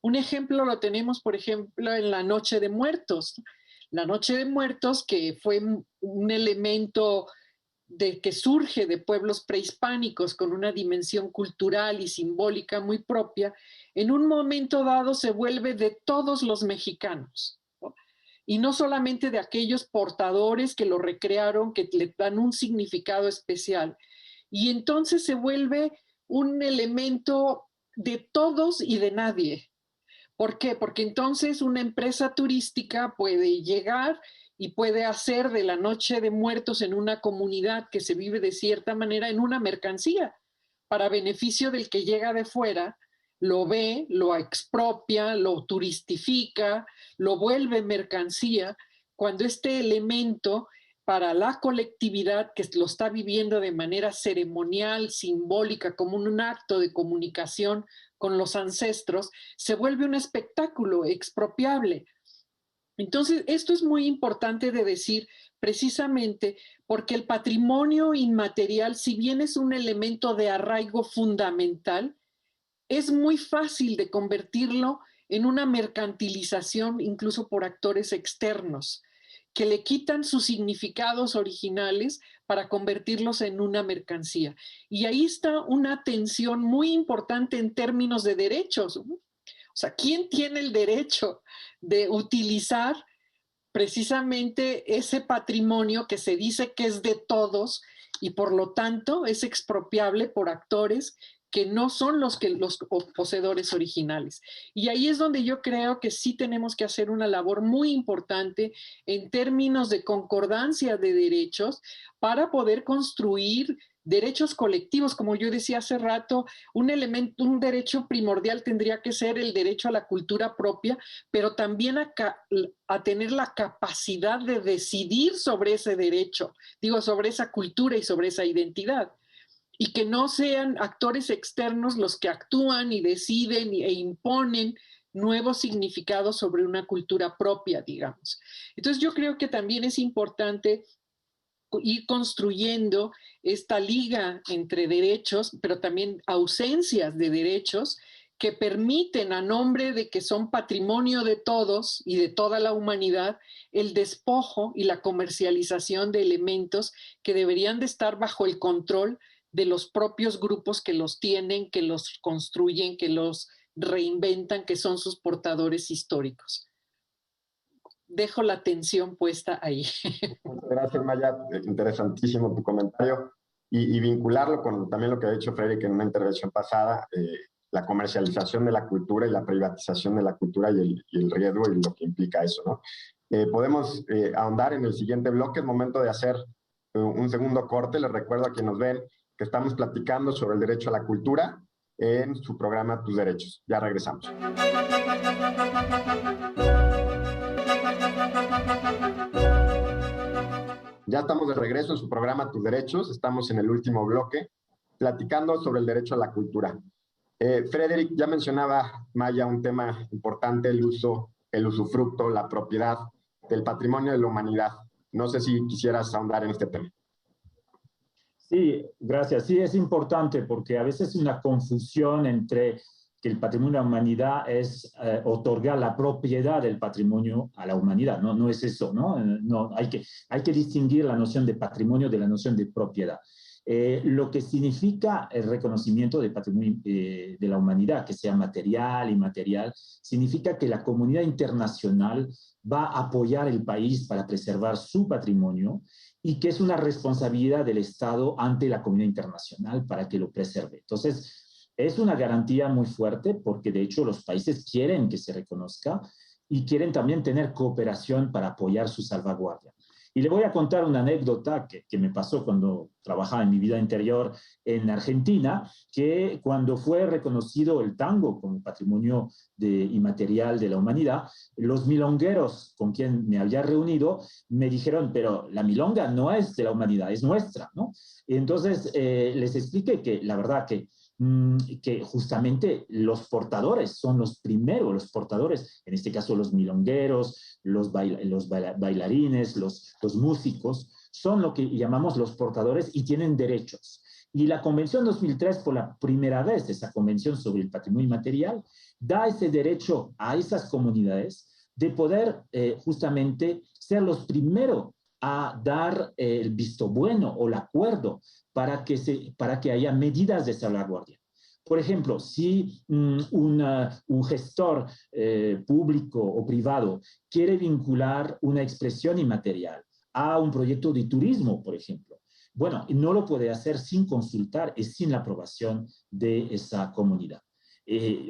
Un ejemplo lo tenemos, por ejemplo, en la Noche de Muertos. La Noche de Muertos, que fue un elemento que surge de pueblos prehispánicos con una dimensión cultural y simbólica muy propia, en un momento dado se vuelve de todos los mexicanos, ¿no? Y no solamente de aquellos portadores que lo recrearon, que le dan un significado especial. Y entonces se vuelve un elemento de todos y de nadie. ¿Por qué? Porque entonces una empresa turística puede llegar y puede hacer de la Noche de Muertos en una comunidad que se vive de cierta manera en una mercancía, para beneficio del que llega de fuera, lo ve, lo expropia, lo turistifica, lo vuelve mercancía, cuando este elemento para la colectividad que lo está viviendo de manera ceremonial, simbólica, como un acto de comunicación con los ancestros, se vuelve un espectáculo expropiable. Entonces, esto es muy importante de decir precisamente porque el patrimonio inmaterial, si bien es un elemento de arraigo fundamental, es muy fácil de convertirlo en una mercantilización incluso por actores externos, que le quitan sus significados originales para convertirlos en una mercancía. Y ahí está una tensión muy importante en términos de derechos. O sea, ¿quién tiene el derecho de utilizar precisamente ese patrimonio que se dice que es de todos y por lo tanto es expropiable por actores que no son los poseedores originales? Y ahí es donde yo creo que sí tenemos que hacer una labor muy importante en términos de concordancia de derechos para poder construir derechos colectivos. Como yo decía hace rato, un derecho primordial tendría que ser el derecho a la cultura propia, pero también a tener la capacidad de decidir sobre ese derecho, sobre esa cultura y sobre esa identidad. Y que no sean actores externos los que actúan y deciden e imponen nuevos significados sobre una cultura propia, digamos. Entonces yo creo que también es importante ir construyendo esta liga entre derechos, pero también ausencias de derechos que permiten, a nombre de que son patrimonio de todos y de toda la humanidad, el despojo y la comercialización de elementos que deberían de estar bajo el control de los propios grupos que los tienen, que los construyen, que los reinventan, que son sus portadores históricos. Dejo la atención puesta ahí. Muchas gracias, Maya. Interesantísimo tu comentario. Y vincularlo con también lo que ha dicho Frederick en una intervención pasada, la comercialización de la cultura y la privatización de la cultura y el riesgo y lo que implica eso, ¿no? Podemos ahondar en el siguiente bloque. Es momento de hacer un segundo corte. Les recuerdo a quienes nos ven que estamos platicando sobre el derecho a la cultura en su programa Tus Derechos. Ya regresamos. Ya estamos de regreso en su programa Tus Derechos. Estamos en el último bloque platicando sobre el derecho a la cultura. Frederick, ya mencionaba Maya un tema importante, el uso, el usufructo, la propiedad del patrimonio de la humanidad. No sé si quisieras ahondar en este tema. Sí, gracias. Sí, es importante porque a veces hay una confusión entre que el patrimonio de la humanidad es otorgar la propiedad del patrimonio a la humanidad. No, no es eso, ¿no? No, hay que distinguir la noción de patrimonio de la noción de propiedad. Lo que significa el reconocimiento del patrimonio de la humanidad, que sea material, inmaterial, significa que la comunidad internacional va a apoyar el país para preservar su patrimonio y que es una responsabilidad del Estado ante la comunidad internacional para que lo preserve. Entonces, es una garantía muy fuerte porque de hecho los países quieren que se reconozca y quieren también tener cooperación para apoyar su salvaguardia. Y le voy a contar una anécdota que me pasó cuando trabajaba en mi vida interior en Argentina, que cuando fue reconocido el tango como patrimonio inmaterial de la humanidad, los milongueros con quien me había reunido me dijeron, pero la milonga no es de la humanidad, es nuestra, ¿no? Y entonces les expliqué que la verdad que justamente los portadores son los primeros, los portadores, en este caso los milongueros, los bailarines, los músicos, son lo que llamamos los portadores y tienen derechos. Y la Convención 2003, por la primera vez, esa Convención sobre el Patrimonio Inmaterial, da ese derecho a esas comunidades de poder justamente ser los primeros a dar el visto bueno o el acuerdo para que haya medidas de salvaguardia. Por ejemplo, si un gestor público o privado quiere vincular una expresión inmaterial a un proyecto de turismo, por ejemplo, bueno, no lo puede hacer sin consultar y sin la aprobación de esa comunidad.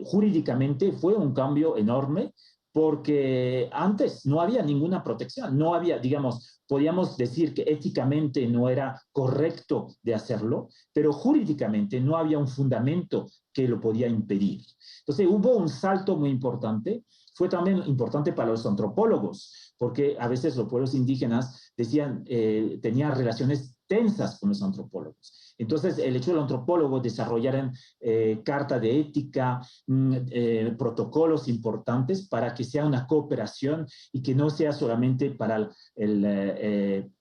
Jurídicamente fue un cambio enorme porque antes no había ninguna protección, no había, digamos, podíamos decir que éticamente no era correcto de hacerlo, pero jurídicamente no había un fundamento que lo podía impedir. Entonces hubo un salto muy importante, fue también importante para los antropólogos, porque a veces los pueblos indígenas decían, tenían relaciones tensas con los antropólogos. Entonces, el hecho del antropólogo desarrollaran carta de ética, protocolos importantes para que sea una cooperación y que no sea solamente para el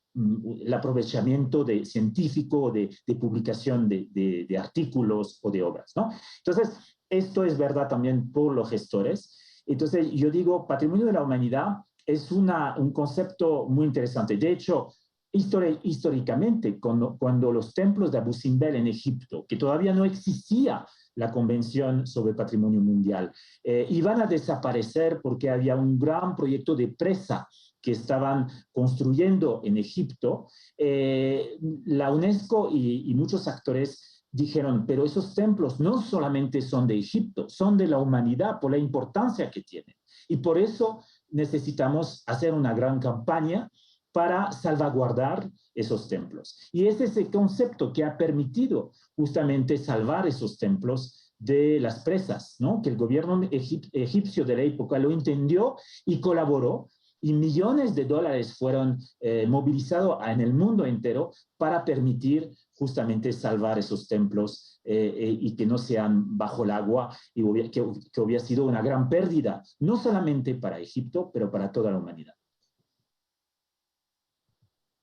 aprovechamiento científico de publicación de artículos o de obras, ¿no? Entonces, esto es verdad también por los gestores. Entonces, yo digo, patrimonio de la humanidad es un concepto muy interesante. De hecho, históricamente, cuando los templos de Abu Simbel en Egipto, que todavía no existía la Convención sobre Patrimonio Mundial, iban a desaparecer porque había un gran proyecto de presa que estaban construyendo en Egipto, la UNESCO y muchos actores dijeron, pero esos templos no solamente son de Egipto, son de la humanidad por la importancia que tienen. Y por eso necesitamos hacer una gran campaña para salvaguardar esos templos. Y es ese concepto que ha permitido justamente salvar esos templos de las presas, ¿no? Que el gobierno egipcio de la época lo entendió y colaboró, y millones de dólares fueron movilizados en el mundo entero para permitir justamente salvar esos templos y que no sean bajo el agua, y que hubiera sido una gran pérdida, no solamente para Egipto, pero para toda la humanidad.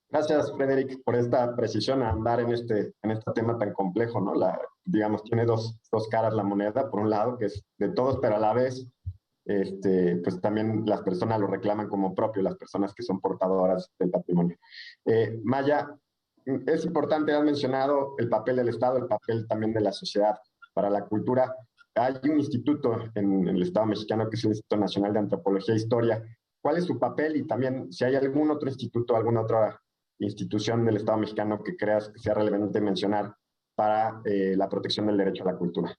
Gracias, Frederic, por esta precisión a andar en este tema tan complejo, ¿no? Digamos, tiene dos caras la moneda, por un lado, que es de todos, pero a la vez, pues también las personas lo reclaman como propio, las personas que son portadoras del patrimonio. Maya, es importante, has mencionado el papel del Estado, el papel también de la sociedad para la cultura. Hay un instituto en el Estado mexicano que es el Instituto Nacional de Antropología e Historia. ¿Cuál es su papel? Y también, si hay algún otro instituto, alguna otra institución del Estado mexicano que creas que sea relevante mencionar para la protección del derecho a la cultura.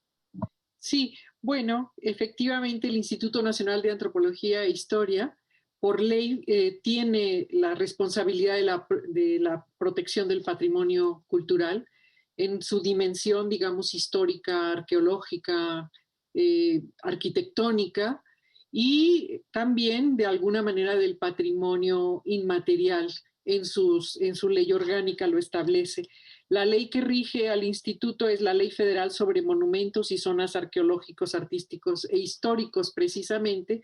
Sí, bueno, efectivamente el Instituto Nacional de Antropología e Historia, por ley, tiene la responsabilidad de la protección del patrimonio cultural en su dimensión, digamos, histórica, arqueológica, arquitectónica, y también de alguna manera del patrimonio inmaterial en su ley orgánica lo establece. La ley que rige al instituto es la Ley Federal sobre Monumentos y Zonas Arqueológicos, Artísticos e Históricos, precisamente.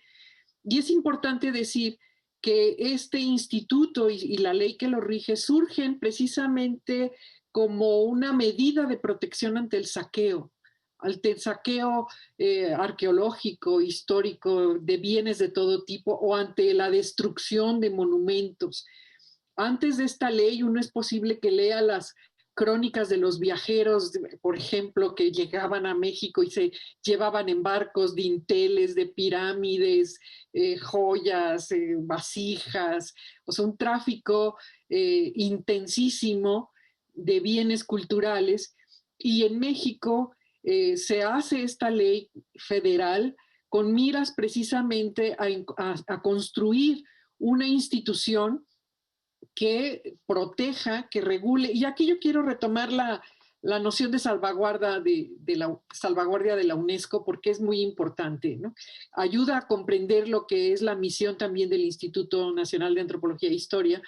Y es importante decir que este instituto y la ley que lo rige surgen precisamente como una medida de protección ante el saqueo arqueológico, histórico, de bienes de todo tipo, o ante la destrucción de monumentos. Antes de esta ley, uno es posible que lea las crónicas de los viajeros, por ejemplo, que llegaban a México y se llevaban en barcos dinteles de pirámides, joyas, vasijas, o sea, un tráfico intensísimo de bienes culturales. Y en México se hace esta ley federal con miras precisamente a construir una institución que proteja, que regule. Y aquí yo quiero retomar la noción de salvaguardia de la UNESCO, porque es muy importante, ¿no? Ayuda a comprender lo que es la misión también del Instituto Nacional de Antropología e Historia,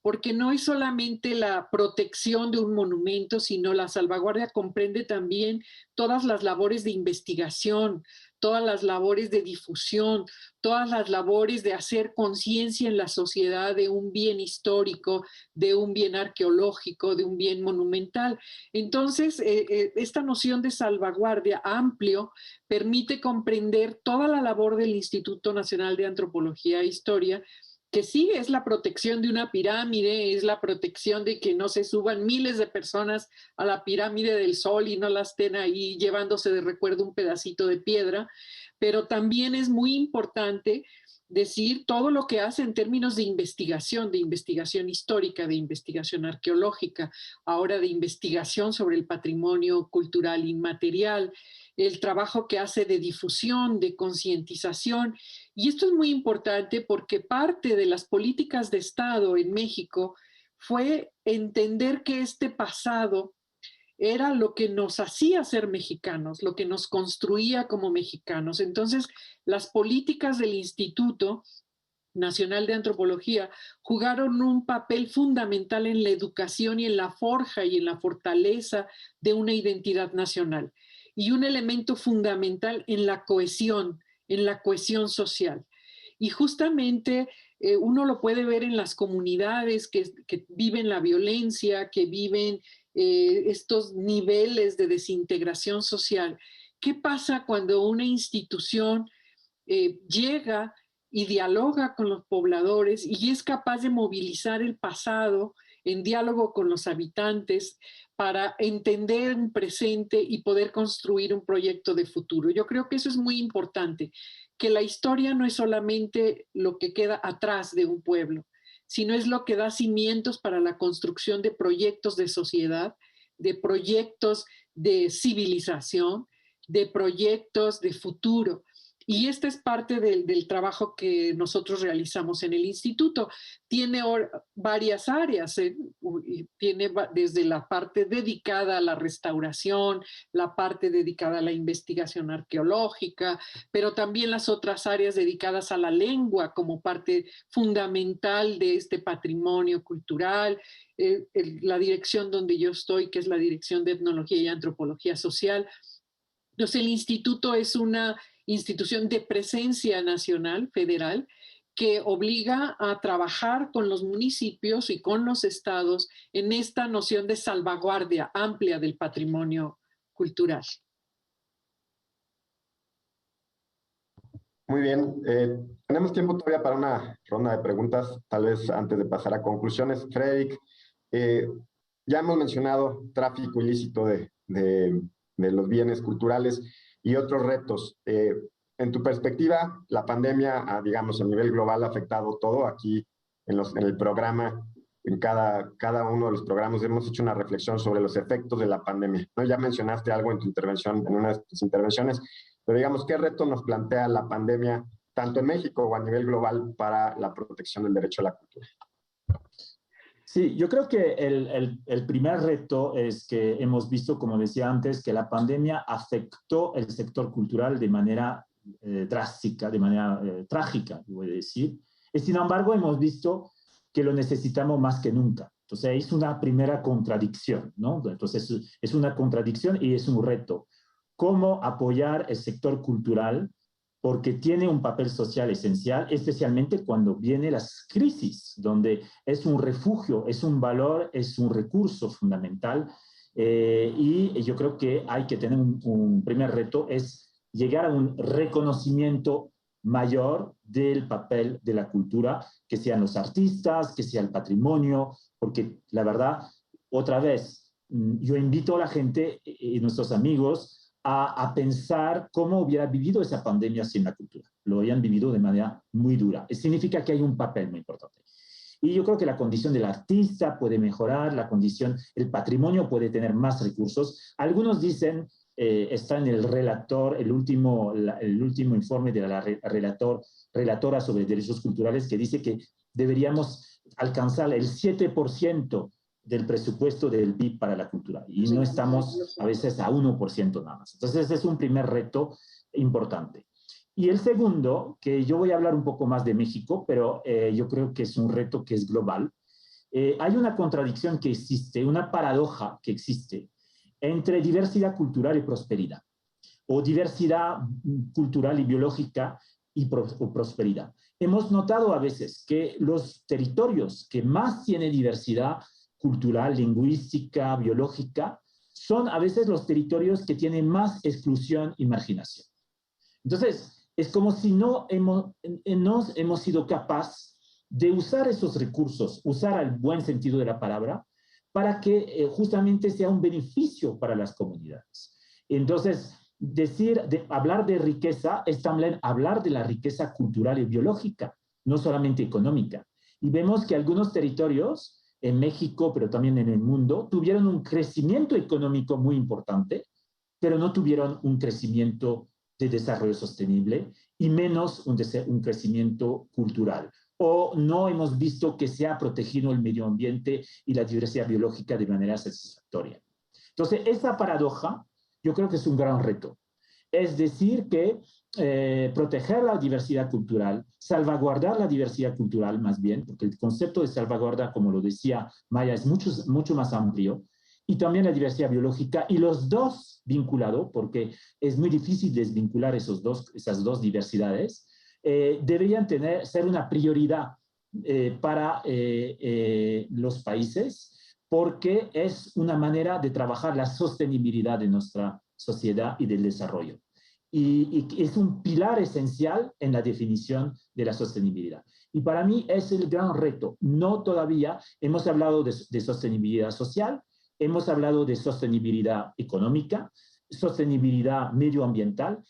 porque no es solamente la protección de un monumento, sino la salvaguardia comprende también todas las labores de investigación, todas las labores de difusión, todas las labores de hacer conciencia en la sociedad de un bien histórico, de un bien arqueológico, de un bien monumental. Entonces, esta noción de salvaguardia amplio permite comprender toda la labor del Instituto Nacional de Antropología e Historia, que sí es la protección de una pirámide, es la protección de que no se suban miles de personas a la pirámide del Sol y no la estén ahí llevándose de recuerdo un pedacito de piedra, pero también es muy importante decir todo lo que hace en términos de investigación histórica, de investigación arqueológica, ahora de investigación sobre el patrimonio cultural inmaterial, el trabajo que hace de difusión, de concientización. Y esto es muy importante porque parte de las políticas de Estado en México fue entender que este pasado era lo que nos hacía ser mexicanos, lo que nos construía como mexicanos. Entonces, las políticas del Instituto Nacional de Antropología jugaron un papel fundamental en la educación y en la forja y en la fortaleza de una identidad nacional, y un elemento fundamental en la cohesión social. Y justamente uno lo puede ver en las comunidades que viven la violencia, que viven estos niveles de desintegración social. ¿Qué pasa cuando una institución llega y dialoga con los pobladores y es capaz de movilizar el pasado en diálogo con los habitantes para entender un presente y poder construir un proyecto de futuro? Yo creo que eso es muy importante, que la historia no es solamente lo que queda atrás de un pueblo, sino es lo que da cimientos para la construcción de proyectos de sociedad, de proyectos de civilización, de proyectos de futuro. Y esta es parte del trabajo que nosotros realizamos en el instituto. Tiene varias áreas, tiene desde la parte dedicada a la restauración, la parte dedicada a la investigación arqueológica, pero también las otras áreas dedicadas a la lengua como parte fundamental de este patrimonio cultural, la dirección donde yo estoy, que es la Dirección de Etnología y Antropología Social. Entonces, el instituto es una institución de presencia nacional, federal, que obliga a trabajar con los municipios y con los estados en esta noción de salvaguardia amplia del patrimonio cultural. Muy bien. Tenemos tiempo todavía para una ronda de preguntas, tal vez antes de pasar a conclusiones. Frederick, ya hemos mencionado tráfico ilícito de los bienes culturales y otros retos. En tu perspectiva, la pandemia, digamos, a nivel global ha afectado todo. Aquí en el programa, en cada uno de los programas, hemos hecho una reflexión sobre los efectos de la pandemia, ¿no? Ya mencionaste algo en tu intervención, en una de tus intervenciones, pero digamos, ¿qué reto nos plantea la pandemia, tanto en México o a nivel global, para la protección del derecho a la cultura? Sí, yo creo que el primer reto es que hemos visto, como decía antes, que la pandemia afectó el sector cultural de manera drástica, de manera trágica, voy a decir. Y sin embargo, hemos visto que lo necesitamos más que nunca. Entonces, es una primera contradicción, ¿no? Entonces, es una contradicción y es un reto. ¿Cómo apoyar el sector cultural? Porque tiene un papel social esencial, especialmente cuando vienen las crisis, donde es un refugio, es un valor, es un recurso fundamental. Y yo creo que hay que tener un primer reto, es llegar a un reconocimiento mayor del papel de la cultura, que sean los artistas, que sea el patrimonio, porque la verdad, otra vez, yo invito a la gente y nuestros amigos a pensar cómo hubiera vivido esa pandemia sin la cultura. Lo habían vivido de manera muy dura. Significa que hay un papel muy importante. Y yo creo que la condición del artista puede mejorar, el patrimonio puede tener más recursos. Algunos dicen, está en el relator, el último informe de la relatora sobre derechos culturales, que dice que deberíamos alcanzar el 7% del presupuesto del PIB para la cultura. Y no estamos a veces a 1% nada más. Entonces, ese es un primer reto importante. Y el segundo, que yo voy a hablar un poco más de México, pero yo creo que es un reto que es global. Hay una contradicción que existe, una paradoja que existe entre diversidad cultural y prosperidad, o diversidad cultural y biológica o prosperidad. Hemos notado a veces que los territorios que más tienen diversidad cultural, lingüística, biológica, son a veces los territorios que tienen más exclusión y marginación. Entonces, es como si no hemos sido capaces de usar esos recursos, usar el buen sentido de la palabra, para que justamente sea un beneficio para las comunidades. Entonces, hablar de riqueza es también hablar de la riqueza cultural y biológica, no solamente económica. Y vemos que algunos territorios, en México, pero también en el mundo, tuvieron un crecimiento económico muy importante, pero no tuvieron un crecimiento de desarrollo sostenible y menos un crecimiento cultural. O no hemos visto que se ha protegido el medio ambiente y la diversidad biológica de manera satisfactoria. Entonces, esa paradoja yo creo que es un gran reto. Es decir, que proteger la diversidad cultural, salvaguardar la diversidad cultural más bien, porque el concepto de salvaguarda, como lo decía Maya, es mucho más amplio, y también la diversidad biológica, y los dos vinculados, porque es muy difícil desvincular esas dos diversidades, deberían ser una prioridad para los países, porque es una manera de trabajar la sostenibilidad de nuestra sociedad y del desarrollo. Y es un pilar esencial en la definición de la sostenibilidad. Y para mí es el gran reto. No todavía hemos hablado de sostenibilidad social, hemos hablado de sostenibilidad económica, sostenibilidad medioambiental,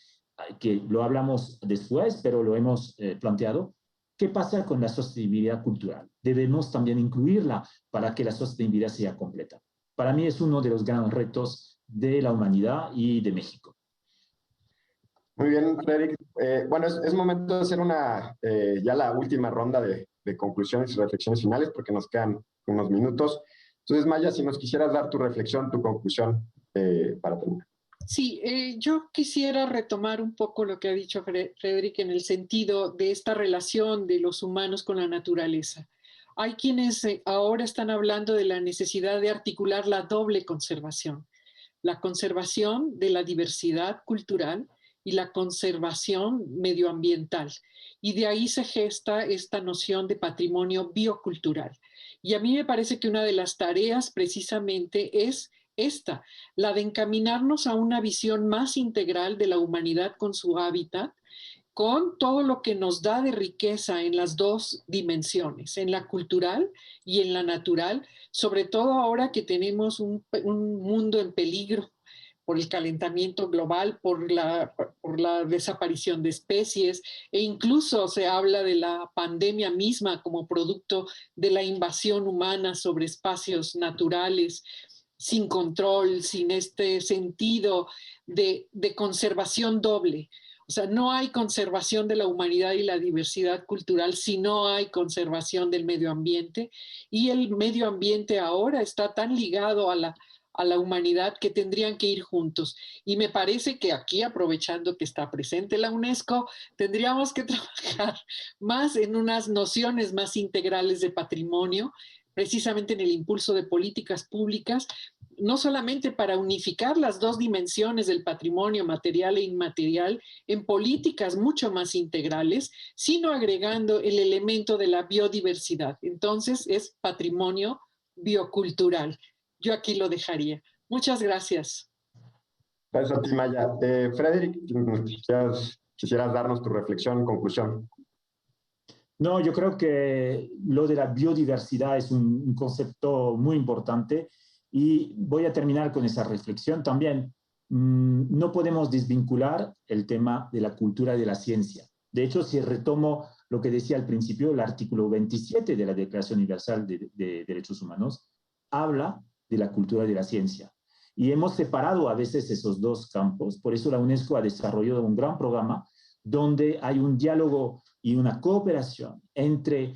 que lo hablamos después, pero lo hemos planteado. ¿Qué pasa con la sostenibilidad cultural? Debemos también incluirla para que la sostenibilidad sea completa. Para mí es uno de los grandes retos de la humanidad y de México. Muy bien, Frederick. Bueno, es momento de hacer ya la última ronda de conclusiones y reflexiones finales, porque nos quedan unos minutos. Entonces, Maya, si nos quisieras dar tu reflexión, tu conclusión para terminar. Sí, yo quisiera retomar un poco lo que ha dicho Frederick en el sentido de esta relación de los humanos con la naturaleza. Hay quienes ahora están hablando de la necesidad de articular la doble conservación, la conservación de la diversidad cultural y la conservación medioambiental. Y de ahí se gesta esta noción de patrimonio biocultural. Y a mí me parece que una de las tareas precisamente es esta, la de encaminarnos a una visión más integral de la humanidad con su hábitat, con todo lo que nos da de riqueza en las dos dimensiones, en la cultural y en la natural, sobre todo ahora que tenemos un mundo en peligro por el calentamiento global, por la desaparición de especies, e incluso se habla de la pandemia misma como producto de la invasión humana sobre espacios naturales, sin control, sin este sentido de conservación doble. O sea, no hay conservación de la humanidad y la diversidad cultural si no hay conservación del medio ambiente. Y el medio ambiente ahora está tan ligado a la humanidad que tendrían que ir juntos. Y me parece que aquí, aprovechando que está presente la UNESCO, tendríamos que trabajar más en unas nociones más integrales de patrimonio, precisamente en el impulso de políticas públicas, no solamente para unificar las dos dimensiones del patrimonio material e inmaterial en políticas mucho más integrales, sino agregando el elemento de la biodiversidad. Entonces es patrimonio biocultural. Yo aquí lo dejaría. Muchas gracias. Gracias a ti, Maya. Frederick, quisieras darnos tu reflexión, conclusión. No, yo creo que lo de la biodiversidad es un concepto muy importante y voy a terminar con esa reflexión también. No podemos desvincular el tema de la cultura y de la ciencia. De hecho, si retomo lo que decía al principio, el artículo 27 de la Declaración Universal de Derechos Humanos habla de la cultura y de la ciencia. Y hemos separado a veces esos dos campos. Por eso la UNESCO ha desarrollado un gran programa donde hay un diálogo y una cooperación entre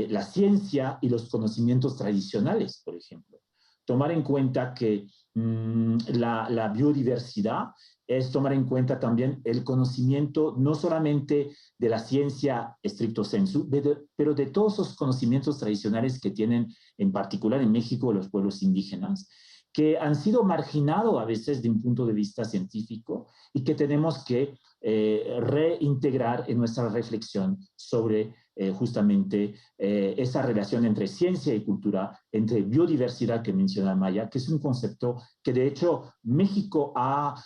la ciencia y los conocimientos tradicionales, por ejemplo. Tomar en cuenta que la biodiversidad es tomar en cuenta también el conocimiento no solamente de la ciencia estricto sensu, pero de todos esos conocimientos tradicionales que tienen, en particular en México, los pueblos indígenas, que han sido marginados a veces de un punto de vista científico y que tenemos que reintegrar en nuestra reflexión sobre justamente esa relación entre ciencia y cultura, entre biodiversidad que menciona Maya, que es un concepto que de hecho México ha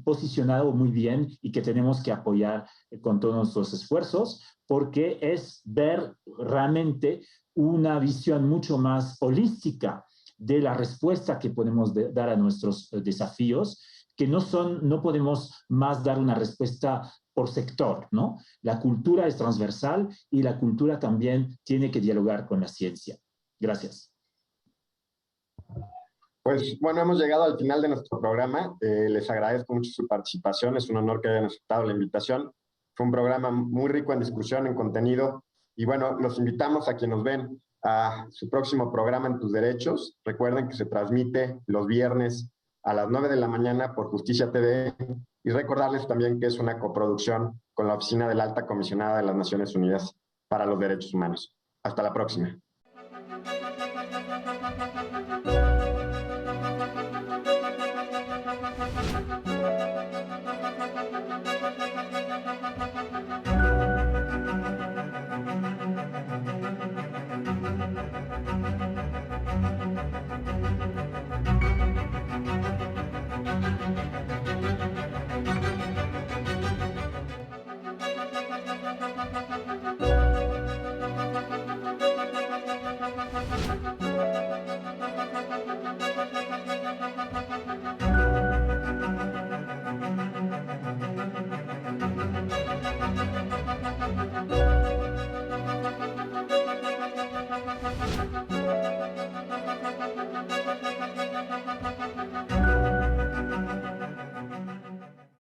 posicionado muy bien y que tenemos que apoyar con todos nuestros esfuerzos, porque es ver realmente una visión mucho más holística de la respuesta que podemos dar a nuestros desafíos, que no podemos más dar una respuesta por sector, ¿no? La cultura es transversal y la cultura también tiene que dialogar con la ciencia. Gracias. Pues bueno, hemos llegado al final de nuestro programa. Les agradezco mucho su participación. Es un honor que hayan aceptado la invitación. Fue un programa muy rico en discusión, en contenido. Y bueno, los invitamos a quienes nos ven a su próximo programa En Tus Derechos. Recuerden que se transmite los viernes a las 9 de la mañana por Justicia TV. Y recordarles también que es una coproducción con la Oficina de la Alta Comisionada de las Naciones Unidas para los Derechos Humanos. Hasta la próxima.